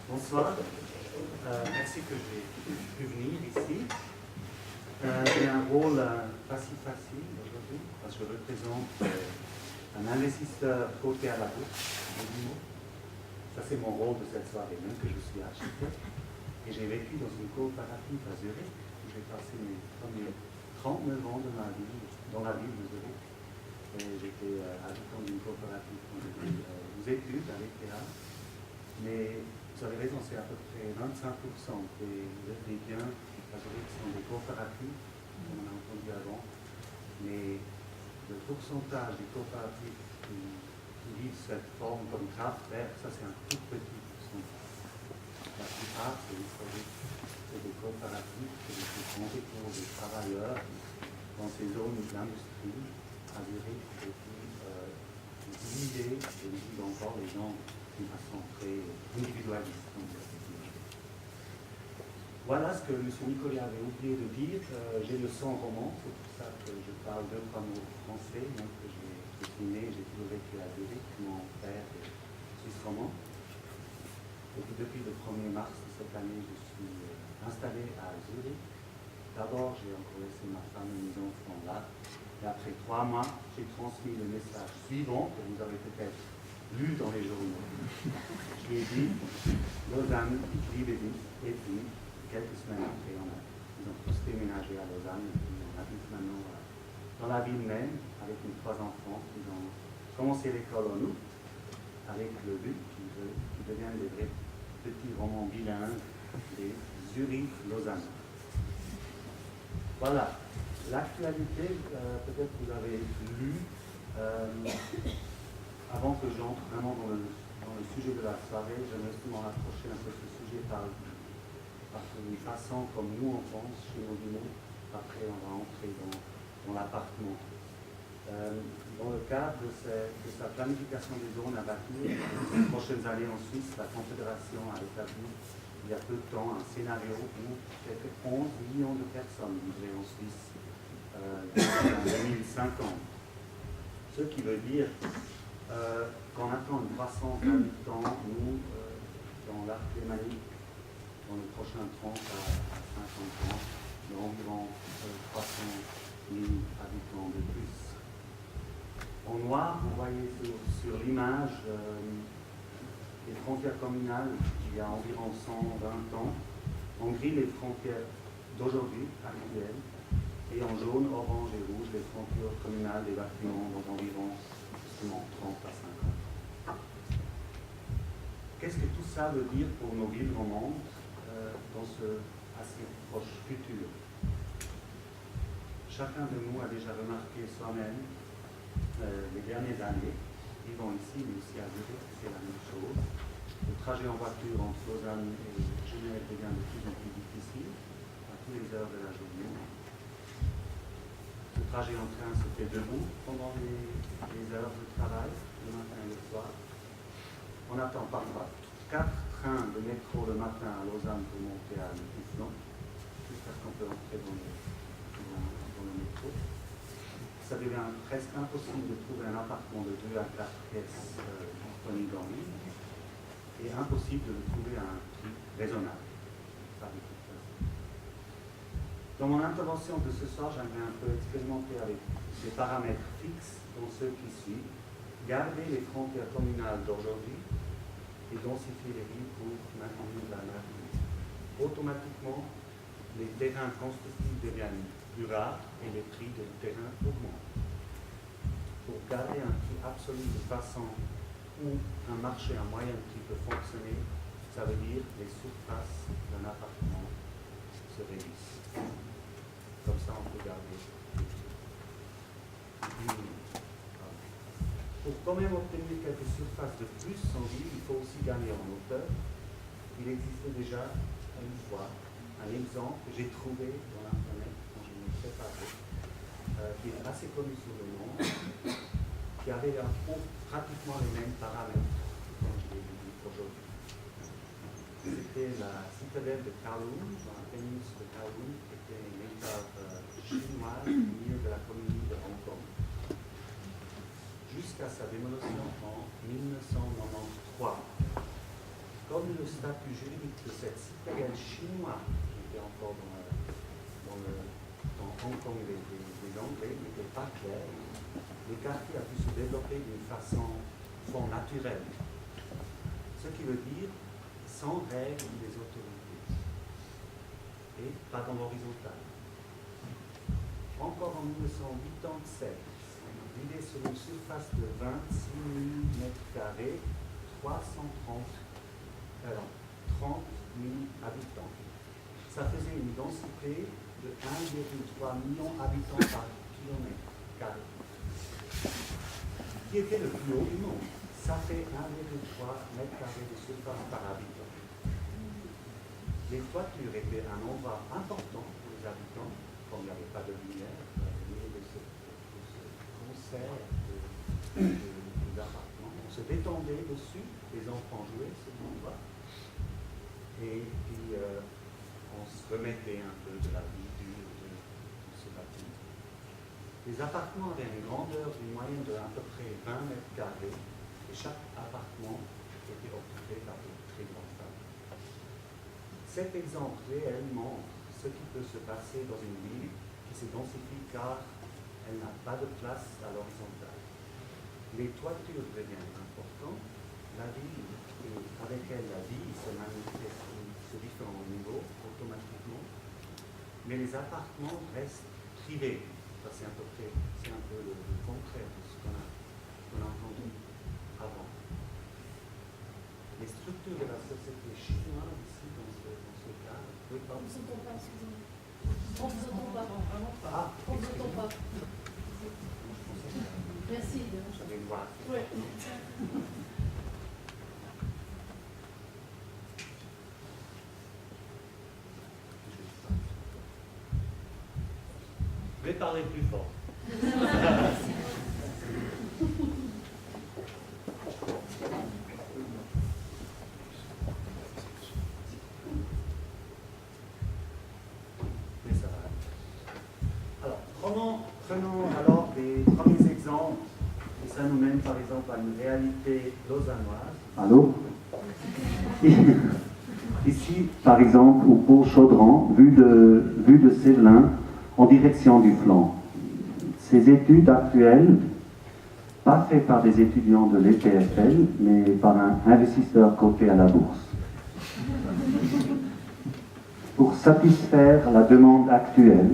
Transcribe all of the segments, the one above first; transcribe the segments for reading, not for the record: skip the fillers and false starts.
Bonsoir, merci que j'ai pu venir ici. J'ai un rôle pas si facile aujourd'hui parce que je représente un investisseur coté à la bourse. Ça c'est mon rôle de cette soirée, même que je suis architecte. Et j'ai vécu dans une coopérative à Zurich où j'ai passé mes premiers 39 ans de ma vie dans la ville de Zurich. Et j'étais habitant d'une coopérative quand j'étais aux études à l'ETH. Mais vous avez raison, c'est à peu près 25% des biens à Zurich sont des coopératives, comme on a entendu avant. Mais le pourcentage des coopératives qui vivent cette forme comme Kraftwerk, ça c'est un tout petit pourcentage. La plupart, c'est des coopératives, c'est des compétences des travailleurs dans ces zones d'industrie à Zurich et qui vivaient et vivent encore les gens d'une façon très individualiste. Voilà ce que M. Nicolas avait oublié de dire. J'ai le sang roman, c'est pour ça que je parle 2-3 mots français, même que je suis né, j'ai toujours vécu à Zurich, mon père est suisse roman. Et puis depuis le 1er mars de cette année, je suis installé à Zurich. D'abord, j'ai encore laissé ma femme et mes enfants là. Et après 3 mois, j'ai transmis le message suivant, que vous avez peut-être lu dans les journaux. Je lui ai dit, Lausanne, ich liebe dich, et puis, quelques semaines après, ils ont tous déménagé à Lausanne, et puis on habite maintenant dans la ville même, avec mes 3 enfants. Ils ont commencé l'école en août, avec le but qu'ils deviennent des vrais petits romans bilingues, des Zurich-Lausanne. Voilà, l'actualité, peut-être vous avez lu, avant que j'entre vraiment dans le sujet de la soirée, j'aimerais souvent approcher un peu ce sujet par une façon comme nous on pense chez nos dîners. Après on va entrer dans l'appartement. Dans le cadre de sa planification des zones à bâtir les prochaines années en Suisse, la Confédération a établi il y a peu de temps un scénario où quelques 11 millions de personnes vivraient en Suisse en 2050. Ce qui veut dire qu'on attend une croissance d'habitants, nous, dans l'arc lémanique, dans les prochains 30 à 50 ans, d'environ 300 000 habitants de plus. En noir, vous voyez sur l'image les frontières communales il y a environ 120 ans. En gris, les frontières d'aujourd'hui, actuelles. Et en jaune, orange et rouge, les frontières communales des bâtiments dans environ 30 à 50 ans. Qu'est-ce que tout ça veut dire pour nos villes romandes dans ce assez proche futur? Chacun de nous a déjà remarqué soi-même les dernières années, vivant ici, mais aussi à Zurich, c'est la même chose. Le trajet en voiture entre Lausanne et Genève devient de plus en plus difficile à toutes les heures de la journée. Le trajet en train se fait debout pendant les heures de travail, le matin et le soir. On attend parfois 4 trains de métro le matin à Lausanne pour monter à Lufnon, jusqu'à ce qu'on peut entrer dans le métro. Ça devient presque impossible de trouver un appartement de 2 à 4 pièces disponible en ligne, et impossible de le trouver à un prix raisonnable. Ça, de toute façon. Dans mon intervention de ce soir, j'aimerais un peu expérimenter avec des paramètres fixes, dont ceux qui suivent, garder les frontières communales d'aujourd'hui et densifier les villes pour maintenir la nature. Automatiquement, les terrains constructifs deviennent plus rares et les prix des terrains augmentent. Pour garder un prix absolu de façon où un marché à moyen prix peut fonctionner, ça veut dire que les surfaces d'un appartement se réduisent. Comme ça, on peut garder les prix. Pour quand même obtenir quelques surfaces de plus en ville, il faut aussi gagner en hauteur. Il existait déjà une fois un exemple que j'ai trouvé dans l'internet quand je me préparais, qui est assez connu sur le monde, qui avait pratiquement les mêmes paramètres que je l'ai dit aujourd'hui. c'était la citadelle de Kowloon, dans la péninsule de Kowloon, qui était une énclave chinoise au milieu de la colonie de Hong Kong, jusqu'à sa démolition en 1993. Comme le statut juridique de cette citadelle chinoise, qui était encore dans Hong Kong des Anglais, n'était pas clair, le quartier a pu se développer d'une façon fort naturelle. Ce qui veut dire sans règles des autorités et pas dans l'horizontale. Encore en 1987, on a vidé sur une surface de 26 000 m², 30 000 habitants. Ça faisait une densité de 1,3 million d'habitants par kilomètre carré, qui était le plus haut du monde. Ça fait 1,3 m² de surface par habitant. Les toitures étaient un endroit important pour les habitants, comme il n'y avait pas de lumière, au milieu de ce concert d'appartements. On se détendait dessus, les enfants jouaient sur l'endroit, et puis on se remettait un peu de la vie dure de ce bâtiment. Les appartements avaient une grandeur d'une moyenne de à peu près 20 m². Et chaque appartement était occupé par une très grande salle. Cet exemple réel montre ce qui peut se passer dans une ville qui se densifie car elle n'a pas de place à l'horizontale. Les toitures deviennent importantes, la ville et avec elle la vie se manifeste sur différents niveaux automatiquement, mais les appartements restent privés. Ça, c'est un peu le contraire de ce qu'on a entendu avant. Les structures de la société chinoise ici dans ce cas. Oui, pardon. On ne vous entend pas, excusez-moi. On ne vous entend pas. Ah, on ne vous entend pas. Merci. J'avais une voix. Oui. Je vais parler plus fort. Mais ça va. Alors, prenons alors les premiers exemples, et ça nous mène par exemple à une réalité lausannoise. Allô? Ici, par exemple, au Pau Chaudran, vue de Sévelin, en direction du flanc. Ces études actuelles, pas faites par des étudiants de l'EPFL, mais par un investisseur coté à la bourse. Pour satisfaire la demande actuelle,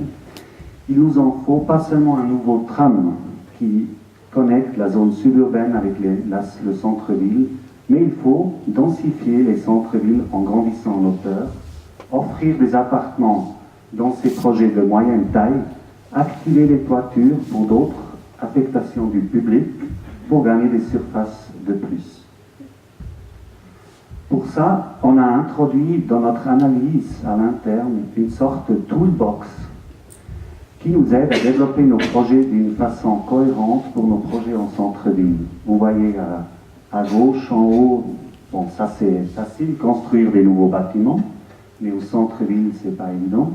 il nous en faut pas seulement un nouveau tram qui connecte la zone suburbaine avec le centre-ville, mais il faut densifier les centres-villes en grandissant en hauteur, offrir des appartements dans ces projets de moyenne taille, activer les toitures pour d'autres affectations du public pour gagner des surfaces de plus. Pour ça, on a introduit dans notre analyse à l'interne une sorte de toolbox qui nous aide à développer nos projets d'une façon cohérente pour nos projets en centre-ville. Vous voyez à gauche, en haut, bon, ça c'est facile, construire des nouveaux bâtiments, mais au centre-ville, c'est pas évident.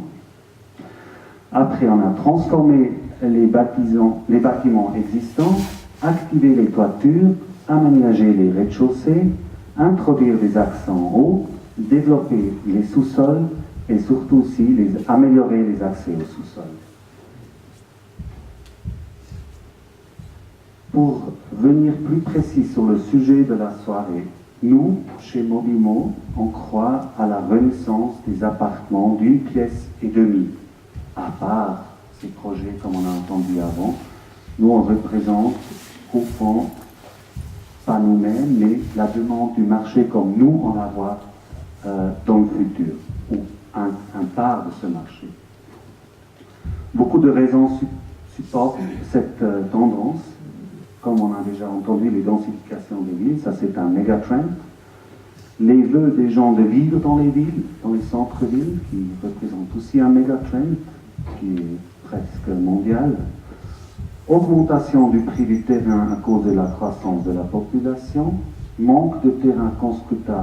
Après, on a transformé les bâtiments existants, activé les toitures, aménagé les rez-de-chaussée, introduire des accès en haut, développer les sous-sols et surtout aussi améliorer les accès au sous-sol. Pour venir plus précis sur le sujet de la soirée, nous, chez Mobimo, on croit à la renaissance des appartements d'une pièce et demie. À part ces projets, comme on a entendu avant, nous on représente au fond, pas nous-mêmes, mais la demande du marché comme nous on la voit dans le futur, ou un part de ce marché. Beaucoup de raisons supportent cette tendance. Comme on a déjà entendu, les densifications des villes, ça c'est un méga trend. Les vœux des gens de vivre dans les villes, dans les centres-villes, qui représentent aussi un méga trend, qui est presque mondial. Augmentation du prix du terrain à cause de la croissance de la population, manque de terrain constructable